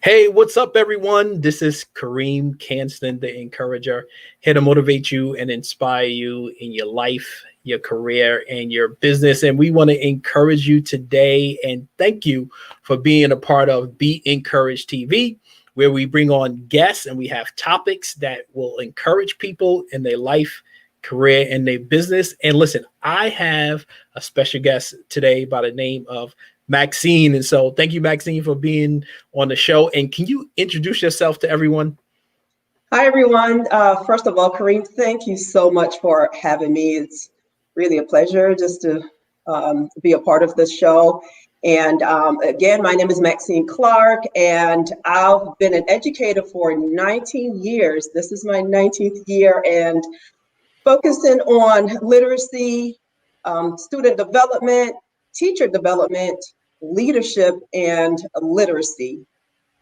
Hey, what's up, everyone? This is Karriem Kanston, the encourager, here to motivate you and inspire you in your life, your career, and your business. And we want to encourage you today and thank you for being a part of Be Encouraged TV, where we bring on guests and we have topics that will encourage people in their life, career, and their business. And listen, I have a special guest today by the name of Maxine. And so thank you, Maxine, for being on the show. And can you introduce yourself to everyone? Hi, everyone. First of all, Karriem, thank you so much for having me. It's really a pleasure just to be a part of this show. And again, my name is Maxine Clarke, and I've been an educator for 19 years. This is my 19th year, and focusing on literacy, student development, teacher development, leadership, and literacy.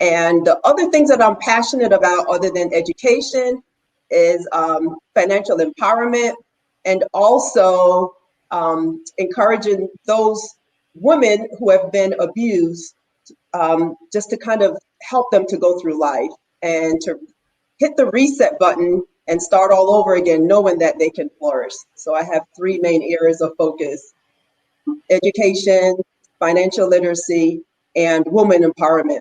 And the other things that I'm passionate about other than education is financial empowerment and also encouraging those women who have been abused just to kind of help them to go through life and to hit the reset button and start all over again, knowing that they can flourish. So I have three main areas of focus: education, financial literacy, and woman empowerment.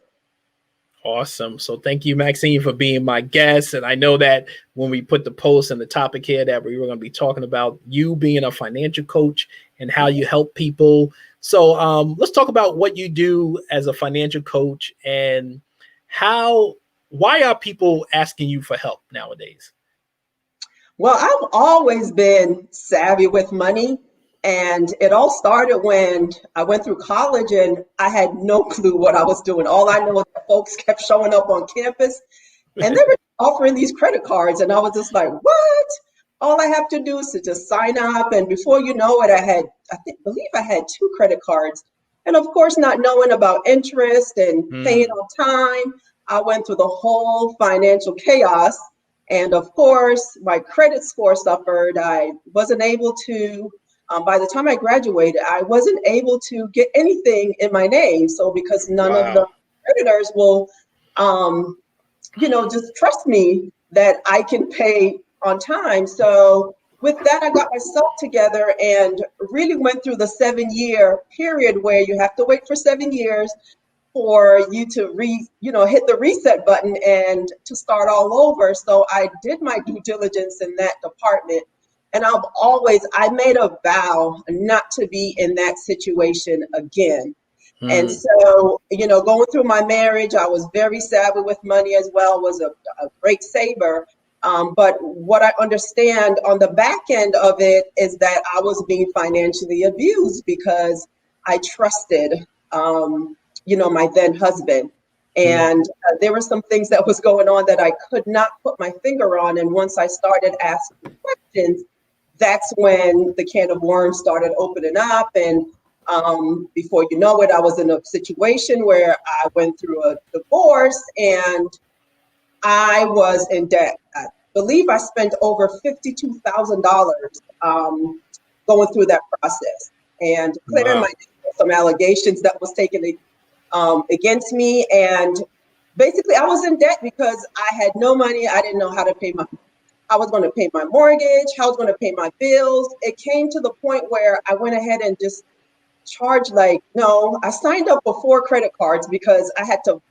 Awesome. So thank you, Maxine, for being my guest. And I know that when we put the post and the topic here that we were going to be talking about you being a financial coach and how you help people. So let's talk about what you do as a financial coach and why are people asking you for help nowadays? Well, I've always been savvy with money, and it all started when I went through college and I had no clue what I was doing. All I know is that folks kept showing up on campus and they were offering these credit cards, and I was just like, what? All I have to do is to just sign up, and before you know it, believe I had two credit cards. And of course, not knowing about interest and paying on time, I went through the whole financial chaos. And of course, my credit score suffered. I wasn't able to, by the time I graduated, I wasn't able to get anything in my name. So because none of the creditors will, just trust me that I can pay on time. So with that, I got myself together and really went through the 7-year period where you have to wait for 7 years for you to hit the reset button and to start all over. So I did my due diligence in that department. And I made a vow not to be in that situation again. And so, going through my marriage, I was very savvy with money as well, was a great saver. But what I understand on the back end of it is that I was being financially abused because I trusted my then husband. And there were some things that was going on that I could not put my finger on. And once I started asking questions, that's when the can of worms started opening up. And before you know it, I was in a situation where I went through a divorce and I was in debt. I believe I spent over $52,000 going through that process and clearing my some allegations that was taken against me. And basically I was in debt because I had no money. I didn't know how to I was going to pay my mortgage, how I was going to pay my bills. It came to the point where I went ahead and just charged I signed up for 4 credit cards because I had to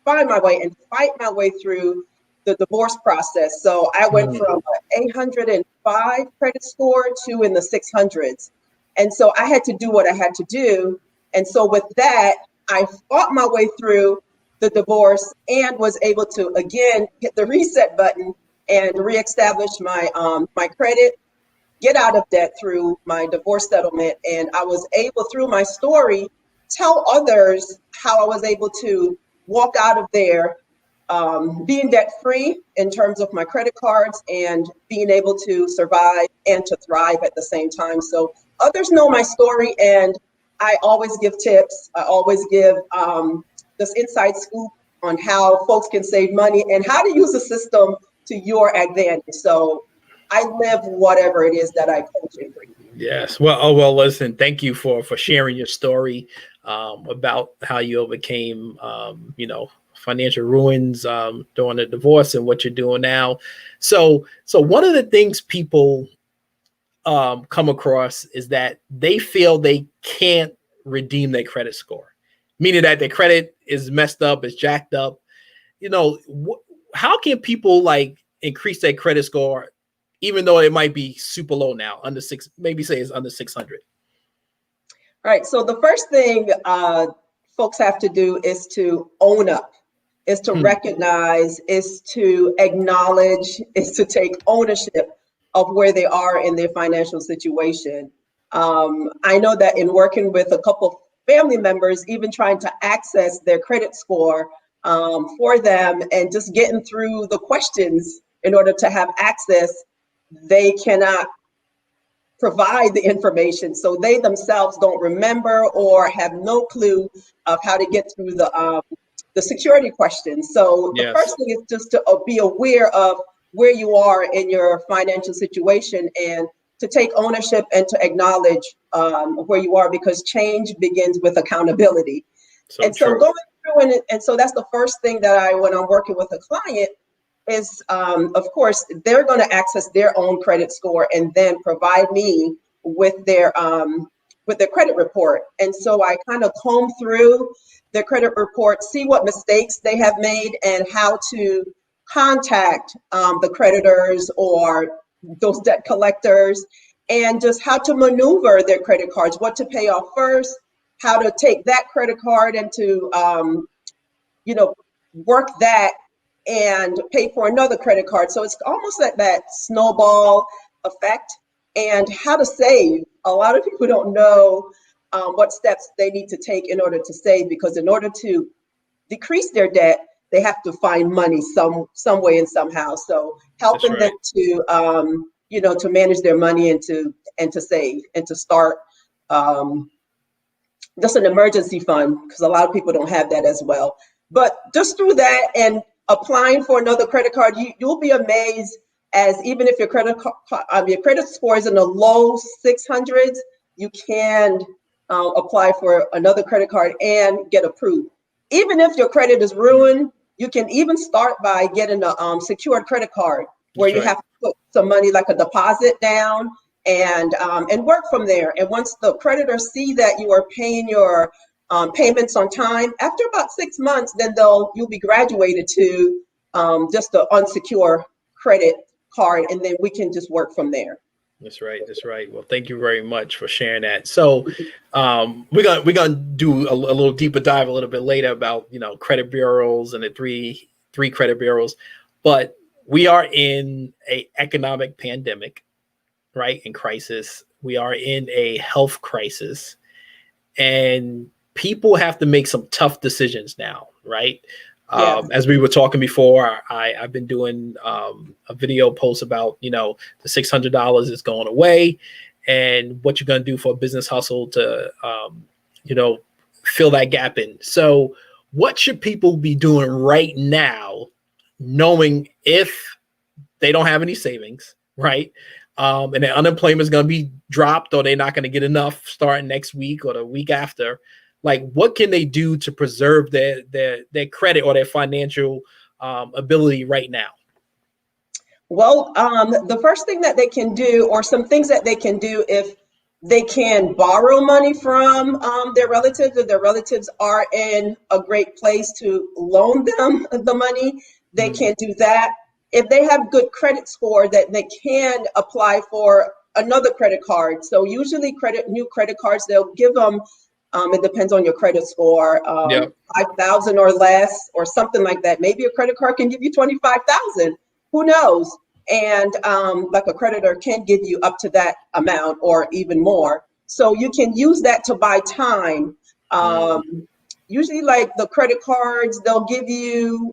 find my way and fight my way through the divorce process. So I went from an 805 credit score to in the 600s. And so I had to do what I had to do. And so with that, I fought my way through the divorce and was able to, again, hit the reset button and reestablish my credit, get out of debt through my divorce settlement. And I was able, through my story, tell others how I was able to walk out of there being debt free in terms of my credit cards and being able to survive and to thrive at the same time. So others know my story, and I always give tips. I always give this inside scoop on how folks can save money and how to use the system to your advantage. So I live whatever it is that I coach and bring. Yes. Well, oh well. Listen, thank you for sharing your story about how you overcame, financial ruins during the divorce and what you're doing now. So one of the things people come across is that they feel they can't redeem their credit score, meaning that their credit is messed up, is jacked up. How can people like increase their credit score, even though it might be super low now, under six, maybe say it's under 600? All right. So the first thing folks have to do is to own up, is to Hmm. recognize, is to acknowledge, is to take ownership of where they are in their financial situation. I know that in working with a couple family members, even trying to access their credit score for them and just getting through the questions in order to have access, they cannot provide the information. So they themselves don't remember or have no clue of how to get through the security questions. So the Yes, first thing is just to be aware of where you are in your financial situation and to take ownership and to acknowledge where you are, because change begins with accountability. so And so true. going through and so that's the first thing that when I'm working with a client is, of course, they're going to access their own credit score and then provide me with their credit report. And so I kind of comb through their credit report, see what mistakes they have made, and how to contact the creditors or those debt collectors, and just how to maneuver their credit cards, what to pay off first, how to take that credit card and to you know, work that and pay for another credit card. So it's almost like that snowball effect, and how to save. A lot of people don't know what steps they need to take in order to save, because in order to decrease their debt, they have to find money some way and somehow. So That's helping them right. to manage their money and to save and to start just an emergency fund, because a lot of people don't have that as well. But just through that and applying for another credit card, you'll be amazed, as even if your your credit score is in the low 600s, you can apply for another credit card and get approved. Even if your credit is Mhm. ruined, you can even start by getting a secured credit card where That's you right. have to put some money, like a deposit down, and work from there. And once the creditors see that you are paying your payments on time, after about 6 months, then you'll be graduated to just the unsecure credit card, and then we can just work from there. That's right. That's right. Well, thank you very much for sharing that. So, we're gonna do a little deeper dive a little bit later about credit bureaus and the three credit bureaus, but we are in a economic pandemic, right? In crisis, we are in a health crisis, and people have to make some tough decisions now, right? Yes. As we were talking before, I've been doing a video post about the $600 is going away, and what you're going to do for a business hustle to you know fill that gap in. So, what should people be doing right now, knowing if they don't have any savings, right? And the unemployment is going to be dropped, or they're not going to get enough starting next week or the week after. Like, what can they do to preserve their credit or their financial ability right now? Well, the first thing that they can do, or some things that they can do, if they can borrow money from their relatives, if their relatives are in a great place to loan them the money, they Mm, can do that. If they have good credit score, that they can apply for another credit card. So usually new credit cards, they'll give them, it depends on your credit score, yeah, 5,000 or less or something like that. Maybe a credit card can give you 25,000. Who knows? And like a creditor can give you up to that amount or even more. So you can use that to buy time. mm, Usually, like the credit cards, they'll give you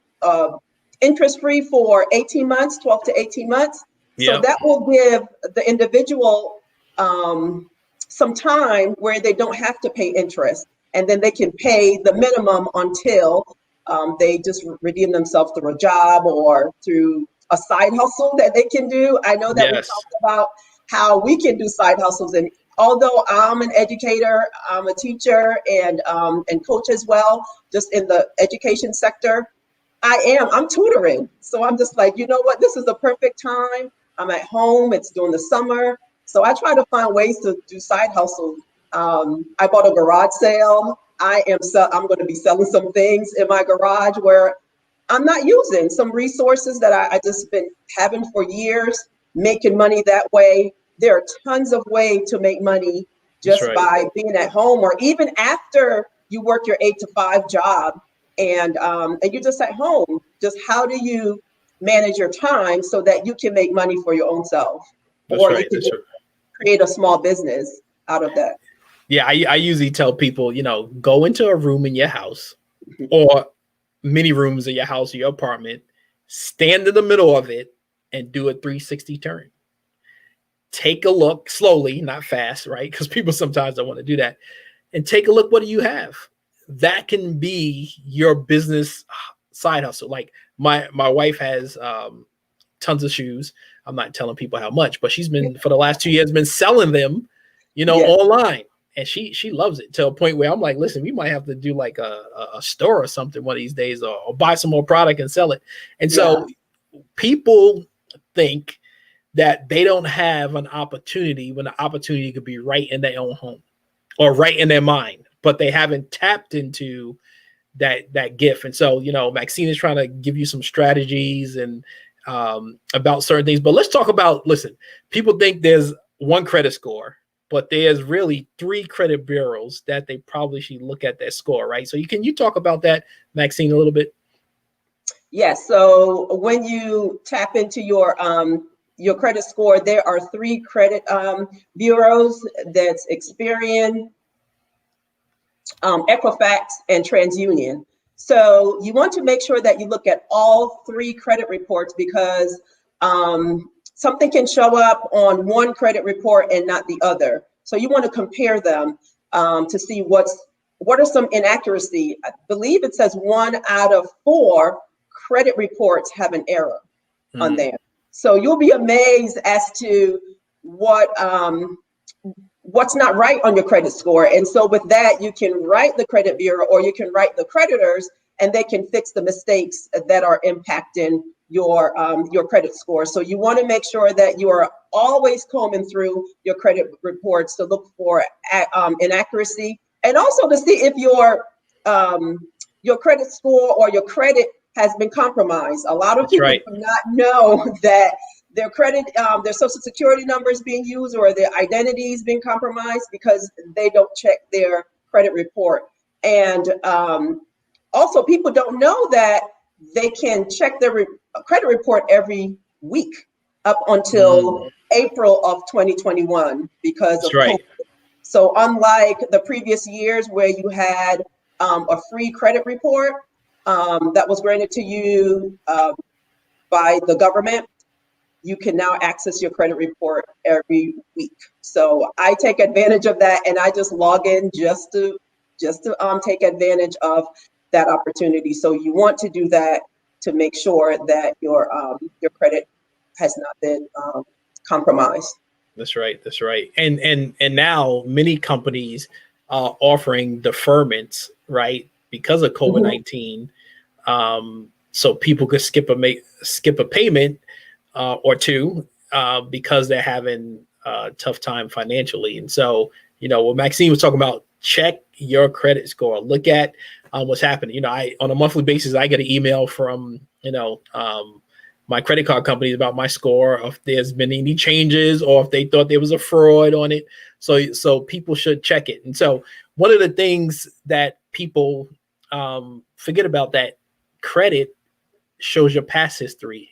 interest free for 18 months, 12 to 18 months. So yeah, that will give the individual some time where they don't have to pay interest. And then they can pay the minimum until they just redeem themselves through a job or through a side hustle that they can do. I know that we yes, talked about how we can do side hustles. And although I'm an educator, I'm a teacher and coach as well, just in the education sector, I'm tutoring. So I'm just like, you know what, this is the perfect time. I'm at home, it's during the summer. So I try to find ways to do side hustles. I bought a garage sale. I'm going to be selling some things in my garage where I'm not using some resources that I just been having for years, making money that way. There are tons of ways to make money just by being at home, or even after you work your 8 to 5 job and you're just at home. Just how do you manage your time so that you can make money for your own self, or you can create a small business out of that. Yeah, I usually tell people, go into a room in your house or many rooms in your house or your apartment, stand in the middle of it and do a 360 turn. Take a look slowly, not fast, right? Because people sometimes don't want to do that. And take a look, what do you have? That can be your business side hustle. Like my wife has tons of shoes. I'm not telling people how much, but she's been, for the last 2 years, been selling them, online. And she loves it, to a point where I'm like, listen, we might have to do like a store or something one of these days, or buy some more product and sell it. And so people think that they don't have an opportunity when the opportunity could be right in their own home or right in their mind, but they haven't tapped into that gift. And so, Maxine is trying to give you some strategies and about certain things. But let's talk about, listen, people think there's one credit score, but there's really 3 credit bureaus that they probably should look at that score, right? So can you talk about that, Maxine, a little bit? Yes. So when you tap into your credit score, there are 3 credit bureaus. That's Experian, Equifax, and TransUnion. So you want to make sure that you look at all 3 credit reports, because something can show up on one credit report and not the other. So you want to compare them to see what are some inaccuracy. I believe it says 1 out of 4 credit reports have an error on there. So you'll be amazed as to what's not right on your credit score. And so with that, you can write the credit bureau, or you can write the creditors, and they can fix the mistakes that are impacting your credit score. So you want to make sure that you are always combing through your credit reports to look for inaccuracy, and also to see if your credit score or your credit has been compromised. A lot of people do not know that their credit, their social security number is being used, or their identity is being compromised, because they don't check their credit report. And also, people don't know that they can check their credit report every week up until April of 2021 because of COVID. So unlike the previous years where you had a free credit report that was granted to you by the government, you can now access your credit report every week. So I take advantage of that, and I just log in just to take advantage of that opportunity. So you want to do that to make sure that your credit has not been compromised. That's right. And now many companies are offering deferments, right, because of COVID-19. So people could skip a payment or two because they're having a tough time financially. And so, what Maxine was talking about, check your credit score, look at what's happening. On a monthly basis, I get an email from, my credit card companies about my score, if there's been any changes or if they thought there was a fraud on it. So people should check it. And so one of the things that people forget about, that credit shows your past history,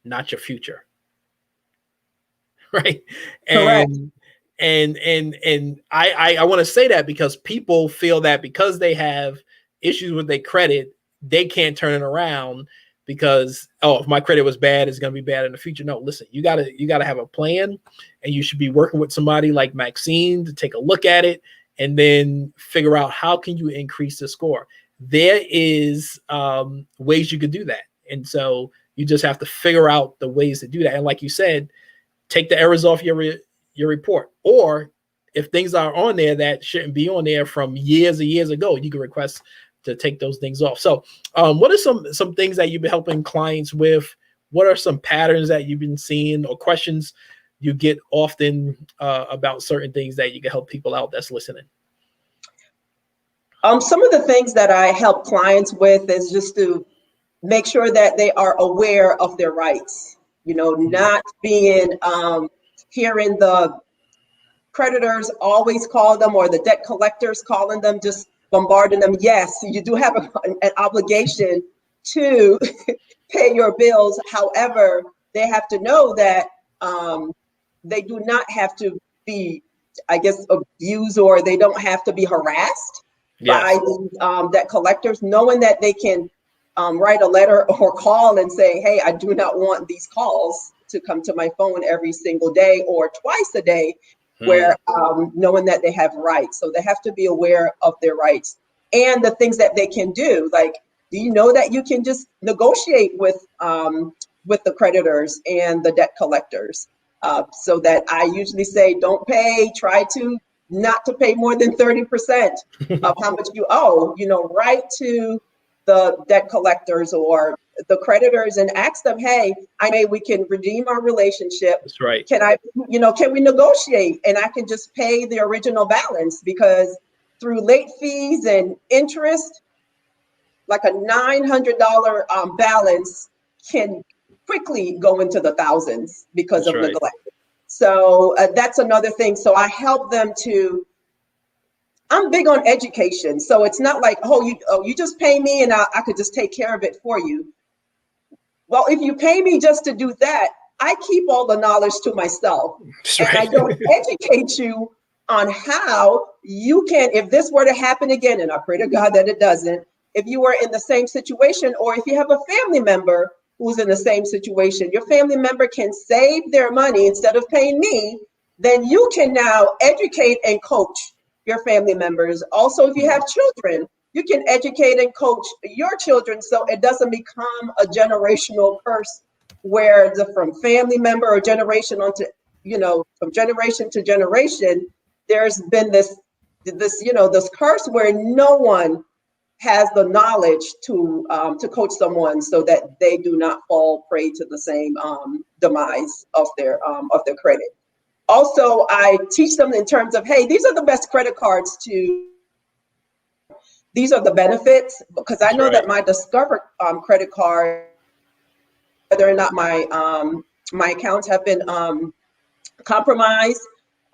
not your future. Right. And I want to say that because people feel that because they have issues with their credit, they can't turn it around because, if my credit was bad, it's going to be bad in the future. No, listen, you gotta have a plan, and you should be working with somebody like Maxine to take a look at it and then figure out how can you increase the score. There is ways you could do that. And so you just have to figure out the ways to do that. And like you said, take the errors off your your report. Or if things are on there that shouldn't be on there from years and years ago, you can request to take those things off. So what are some things that you've been helping clients with? What are some patterns that you've been seeing or questions you get often about certain things that you can help people out that's listening? Some of the things that I help clients with is just to make sure that they are aware of their rights, not being, hearing the creditors always call them or the debt collectors calling them, just bombarding them. Yes, you do have an obligation to pay your bills. However, they have to know that they do not have to be, I guess, abused, or they don't have to be harassed by the debt collectors, knowing that they can write a letter or call and say, hey, I do not want these calls to come to my phone every single day or twice a day, where knowing that they have rights. So they have to be aware of their rights and the things that they can do. Like, do you know that you can just negotiate with the creditors and the debt collectors? So that I usually say, don't pay, try to not to pay more than 30% of how much you owe, write to the debt collectors or the creditors and ask them, hey, we can redeem our relationship. That's right. Can we negotiate and I can just pay the original balance? Because through late fees and interest, like a $900 balance can quickly go into the thousands because of neglect. So that's another thing. So I help them I'm big on education. So it's not like, you just pay me and I could just take care of it for you. Well, if you pay me just to do that, I keep all the knowledge to myself. And I don't educate you on how you can, if this were to happen again, and I pray to God that it doesn't, if you were in the same situation, or if you have a family member who's in the same situation, your family member can save their money instead of paying me, then you can now educate and coach your family members. Also, if you have children, you can educate and coach your children so it doesn't become a generational curse where from family member or generation onto, from generation to generation, there's been this curse where no one has the knowledge to coach someone so that they do not fall prey to the same demise of their credit. Also, I teach them in terms of, hey, these are the best credit cards these are the benefits, because I know that my Discover credit card, whether or not my accounts have been compromised.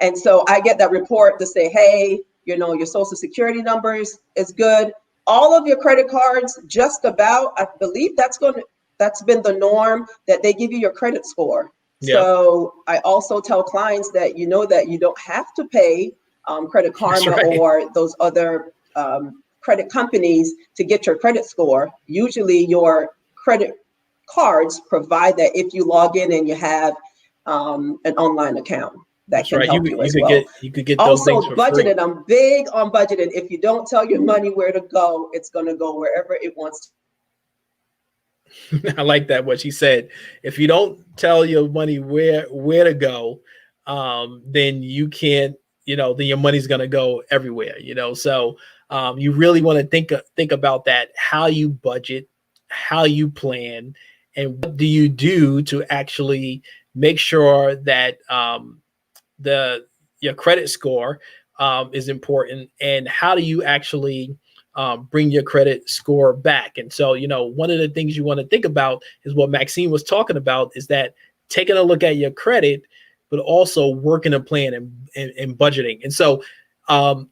And so I get that report to say, hey, your social security numbers is good. All of your credit cards, just about, I believe that's been the norm, that they give you your credit score. Yeah. So I also tell clients that that you don't have to pay Credit Karma or those other credit companies to get your credit score. Usually your credit cards provide that if you log in and you have an online account. That can help you as well. You could get those also things for budgeting. free. I'm big on budgeting. If you don't tell your money where to go, it's going to go wherever it wants to. I like that, what she said. If you don't tell your money where to go, then you can't, then your money's going to go everywhere, So you really want to think about that, how you budget, how you plan, and what do you do to actually make sure that your credit score is important, and how do you actually bring your credit score back. And so, one of the things you want to think about is what Maxine was talking about, is that taking a look at your credit, but also working a plan and budgeting. And so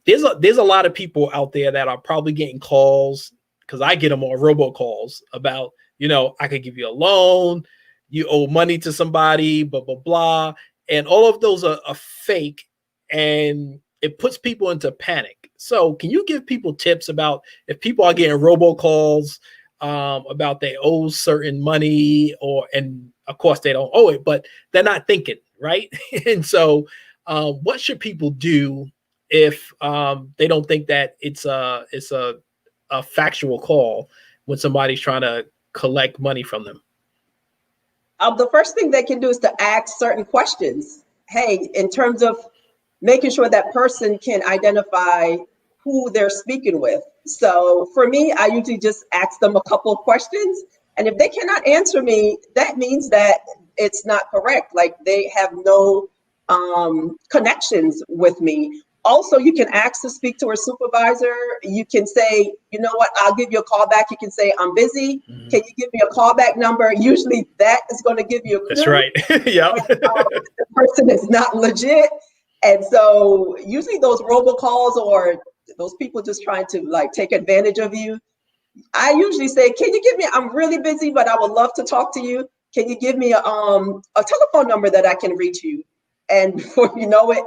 there's a lot of people out there that are probably getting calls, because I get them on robocalls about, I could give you a loan, you owe money to somebody, blah, blah, blah. And all of those are fake, and it puts people into panic. So can you give people tips about if people are getting robocalls about they owe certain money, and of course they don't owe it, but they're not thinking, right? And so what should people do if they don't think that it's a factual call when somebody's trying to collect money from them? The first thing they can do is to ask certain questions. hey, in terms of making sure that person can identify who they're speaking with. So for me, I usually just ask them a couple of questions. And if they cannot answer me, that means that it's not correct. Like they have no connections with me. Also, you can ask to speak to a supervisor. You can say, you know what, I'll give you a call back. You can say, I'm busy. Mhm. Can you give me a callback number? Usually that is going to give you a clue. That's right. Yeah. The person is not legit. And so usually those robocalls or those people just trying to like take advantage of you, I usually say, can you give me, I'm really busy, but I would love to talk to you. Can you give me a telephone number that I can reach you? And before you know it,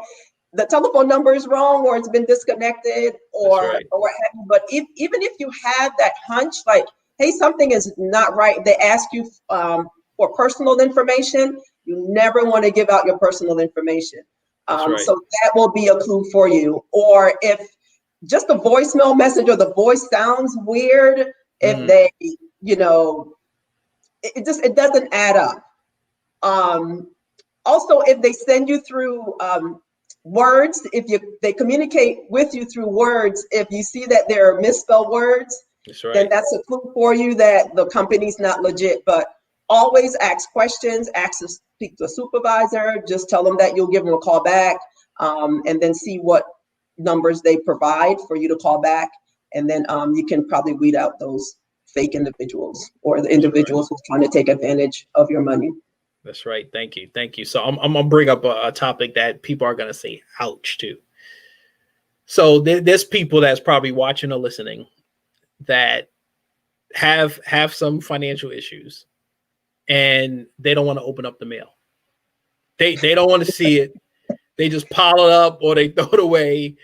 the telephone number is wrong or it's been disconnected or right. or what have you. But even if you have that hunch, like, hey, something is not right, they ask you for personal information, you never want to give out your personal information. Right. So that will be a clue for you. Or if just a voicemail message or the voice sounds weird, if they, you know, it doesn't add up. Also, if they send you through words, they communicate with you through words, if you see that there are misspelled words, right. then that's a clue for you that the company's not legit. But always ask questions, ask to speak to a supervisor, just tell them that you'll give them a call back, and then see what numbers they provide for you to call back. And then you can probably weed out those fake individuals or the individuals who are trying to take advantage of your money. That's right. Thank you. Thank you. So I'm going to bring up a topic that people are going to say, ouch, to. So there's people that's probably watching or listening that have some financial issues and they don't want to open up the mail. They don't want to see it. They just pile it up or they throw it away,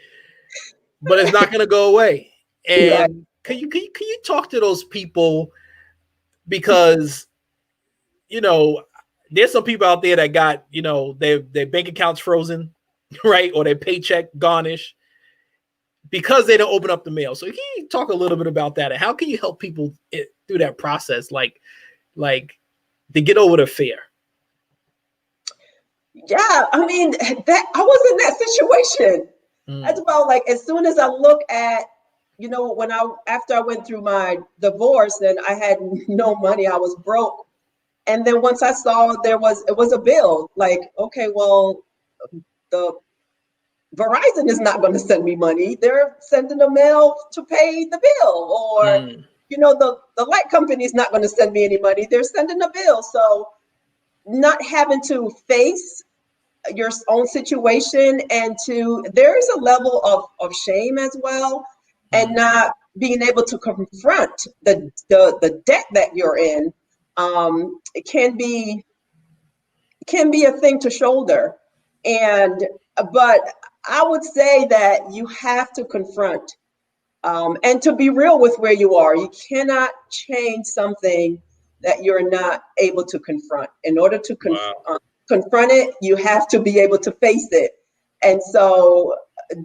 but it's not going to go away. And can you talk to those people? Because, you know, there's some people out there that got, you know, their bank accounts frozen, right? Or their paycheck garnished because they don't open up the mail. So can you talk a little bit about that? And how can you help people through that process? Like to get over the fear? Yeah, I mean, that I was in that situation as well. Like as soon as I look at, you know, after I went through my divorce and I had no money, I was broke. And then once I saw it was a bill, like, okay, well, the Verizon is not going to send me money. They're sending a mail to pay the bill. Or, you know, the light company is not going to send me any money. They're sending a bill. So not having to face your own situation and there is a level of shame as well, and not being able to confront the debt that you're in. It can be a thing to shoulder, but I would say that you have to confront and to be real with where you are. You cannot change something that you're not able to confront. In order to confront it, you have to be able to face it. And so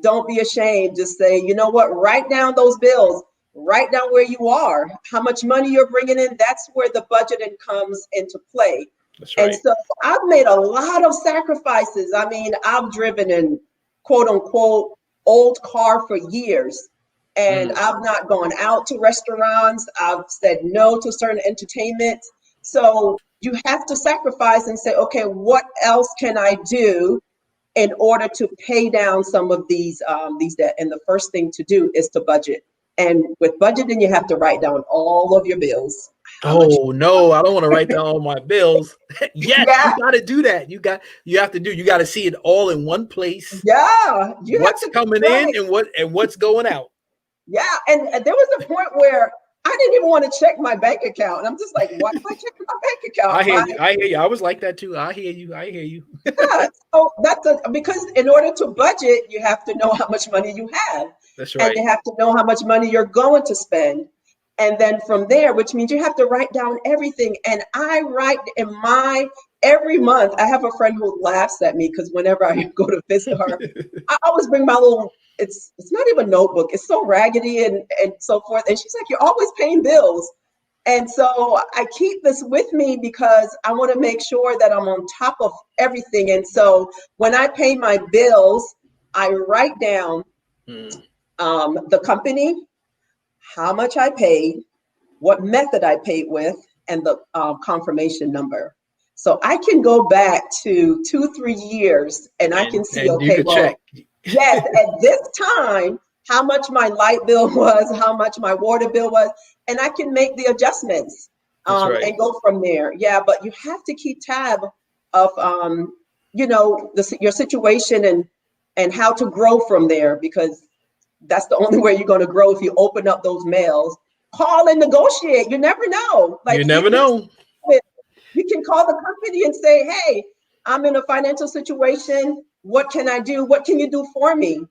don't be ashamed. Just say, you know what, write down those bills, write down where you are, how much money you're bringing in. That's where the budgeting comes into play. That's right. And so I've made a lot of sacrifices. I mean, I've driven in quote unquote old car for years. And I've not gone out to restaurants. I've said no to certain entertainment. So you have to sacrifice and say, okay, what else can I do in order to pay down some of these debt? And the first thing to do is to budget. And with budgeting, you have to write down all of your bills. Oh no, I don't want to write down all my bills. Yes, you got to do that. You got to see it all in one place. Yeah, what's coming in and what's going out. Yeah, and there was a point where I didn't even want to check my bank account. And I'm just like, why am I checking my bank account? I hear you. I was like that too. I hear you. Yeah, so because in order to budget, you have to know how much money you have. That's right. And you have to know how much money you're going to spend. And then from there, which means you have to write down everything. And I write every month. I have a friend who laughs at me because whenever I go to visit her, I always bring my little, it's not even a notebook. It's so raggedy and so forth. And she's like, you're always paying bills. And so I keep this with me because I want to make sure that I'm on top of everything. And so when I pay my bills, I write down the company, how much I paid, what method I paid with, and the confirmation number. So I can go back to 2-3 years and I can see, and you okay, could well, check. yes, at this time, how much my light bill was, how much my water bill was, and I can make the adjustments That's right. and go from there. Yeah, but you have to keep tab of, your situation and how to grow from there, because that's the only way you're going to grow, if you open up those mails. Call and negotiate. You never know. Like, You never even know. you can call the company and say, hey, I'm in a financial situation. What can I do? What can you do for me?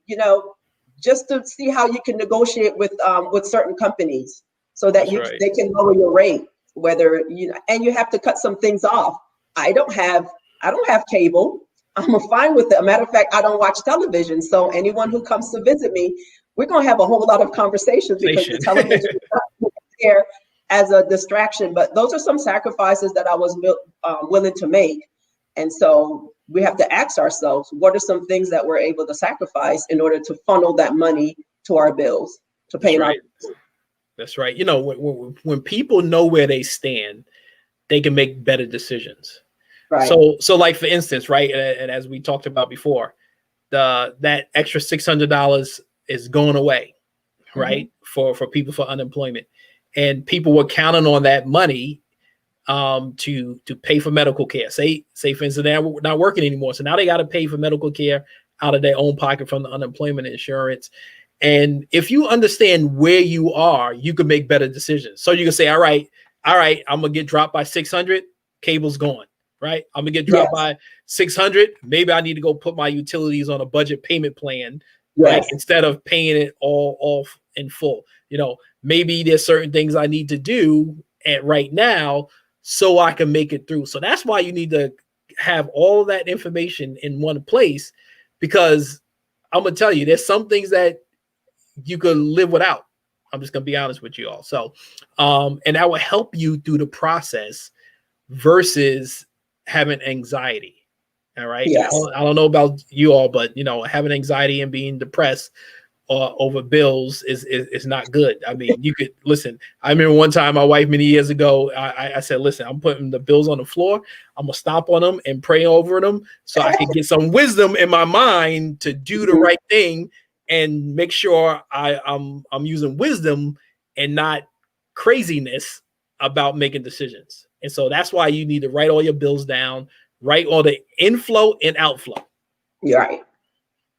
Just to see how you can negotiate with certain companies, so that That's right. they can lower your rate. And you have to cut some things off. I don't have cable. I'm fine with it. A matter of fact, I don't watch television. So anyone who comes to visit me, we're going to have a whole lot of conversations, because the television is not there as a distraction. But those are some sacrifices that I was willing to make. And so we have to ask ourselves, what are some things that we're able to sacrifice in order to funnel that money to our bills, to pay our bills? That's right. When people know where they stand, they can make better decisions. Right. So like, for instance, right, and as we talked about before, that extra $600 is going away, right, for people for unemployment, and people were counting on that money to pay for medical care. Say for instance, they're not working anymore, so now they got to pay for medical care out of their own pocket from the unemployment insurance. And if you understand where you are, you can make better decisions. So you can say, all right, I'm gonna get dropped by 600, cable's gone. Right, I'm gonna get dropped by 600. Maybe I need to go put my utilities on a budget payment plan, right, instead of paying it all off in full. Maybe there's certain things I need to do right now so I can make it through. So that's why you need to have all that information in one place, because I'm gonna tell you, there's some things that you could live without. I'm just gonna be honest with you all. So, and that will help you through the process versus having anxiety. All right. Yes. I don't know about you all, but having anxiety and being depressed over bills is not good. I mean, you could listen. I remember one time my wife, many years ago, I said, listen, I'm putting the bills on the floor. I'm gonna stop on them and pray over them so I can get some wisdom in my mind to do the right thing and make sure I'm using wisdom and not craziness about making decisions. And so that's why you need to write all your bills down, write all the inflow and outflow. You're right.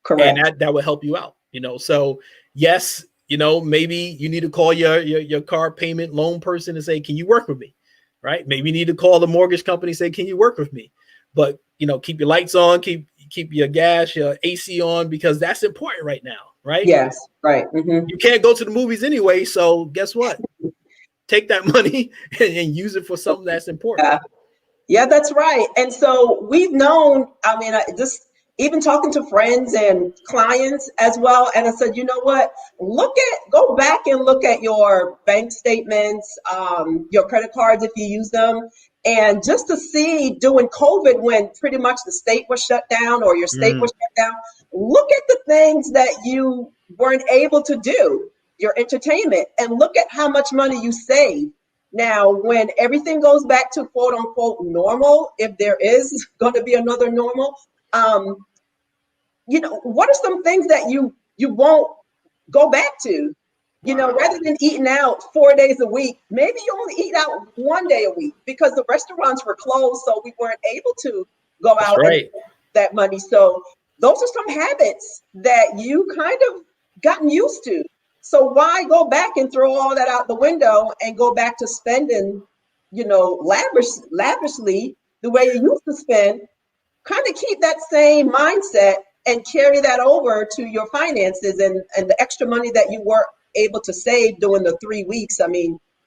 Correct. And that will help you out. So yes, maybe you need to call your car payment loan person and say, can you work with me? Right? Maybe you need to call the mortgage company and say, can you work with me? But keep your lights on, keep your gas, your AC on, because that's important right now, right? Yes, right. Mm-hmm. You can't go to the movies anyway, so guess what? Take that money and use it for something that's important. Yeah, that's right. And so we've known, just even talking to friends and clients as well. And I said, you know what, go back and look at your bank statements, your credit cards, if you use them. And just to see, during COVID, when pretty much the state was shut down or your state was shut down, look at the things that you weren't able to do, your entertainment, and look at how much money you saved. Now, when everything goes back to quote unquote normal, if there is going to be another normal, what are some things that you won't go back to? Rather than eating out 4 days a week, maybe you only eat out 1 day a week, because the restaurants were closed, so we weren't able to go out and spend that money. So those are some habits that you kind of gotten used to. So why go back and throw all that out the window and go back to spending, lavishly the way you used to spend? Kind of keep that same mindset and carry that over to your finances and the extra money that you were able to save during the 3 weeks,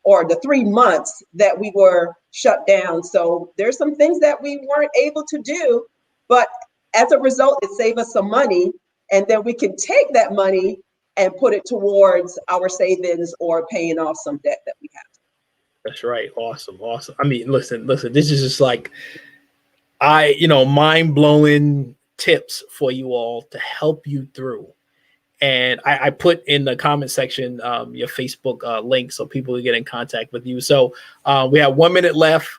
or the 3 months that we were shut down. So there's some things that we weren't able to do, but as a result, it saved us some money. And then we can take that money and put it towards our savings or paying off some debt that we have. That's right. Awesome. Awesome. I mean, listen, this is just like, mind-blowing tips for you all to help you through. And I put in the comment section your Facebook link so people will get in contact with you. So we have 1 minute left,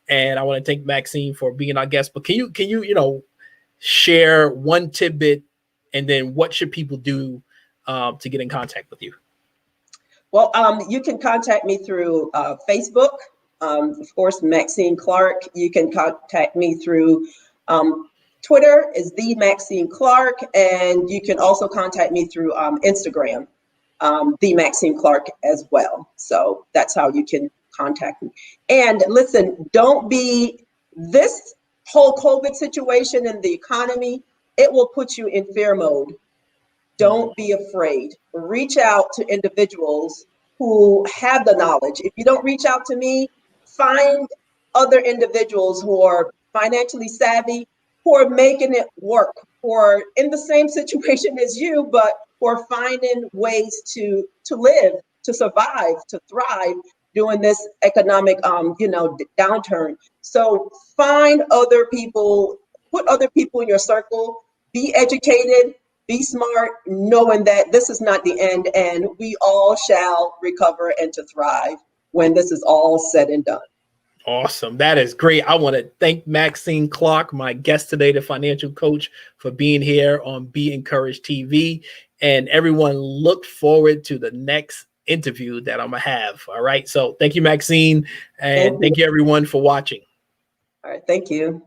and I want to thank Maxine for being our guest. But can you share one tidbit, and then what should people do to get in contact with you? Well, you can contact me through Facebook. Of course, Maxine Clarke. You can contact me through Twitter is the Maxine Clarke, and you can also contact me through Instagram, the Maxine Clarke as well. So that's how you can contact me. And listen, this whole COVID situation and the economy, it will put you in fear mode. Don't be afraid. Reach out to individuals who have the knowledge. If you don't reach out to me, find other individuals who are financially savvy, who are making it work, who are in the same situation as you, but who are finding ways to live, to survive, to thrive during this economic downturn. So find other people, put other people in your circle, be educated, be smart, knowing that this is not the end, and we all shall recover and to thrive when this is all said and done. Awesome. That is great. I want to thank Maxine Clarke, my guest today, the financial coach, for being here on Be Encouraged TV. And everyone, look forward to the next interview that I'm going to have. All right. So thank you, Maxine. And thank you, everyone, for watching. All right. Thank you.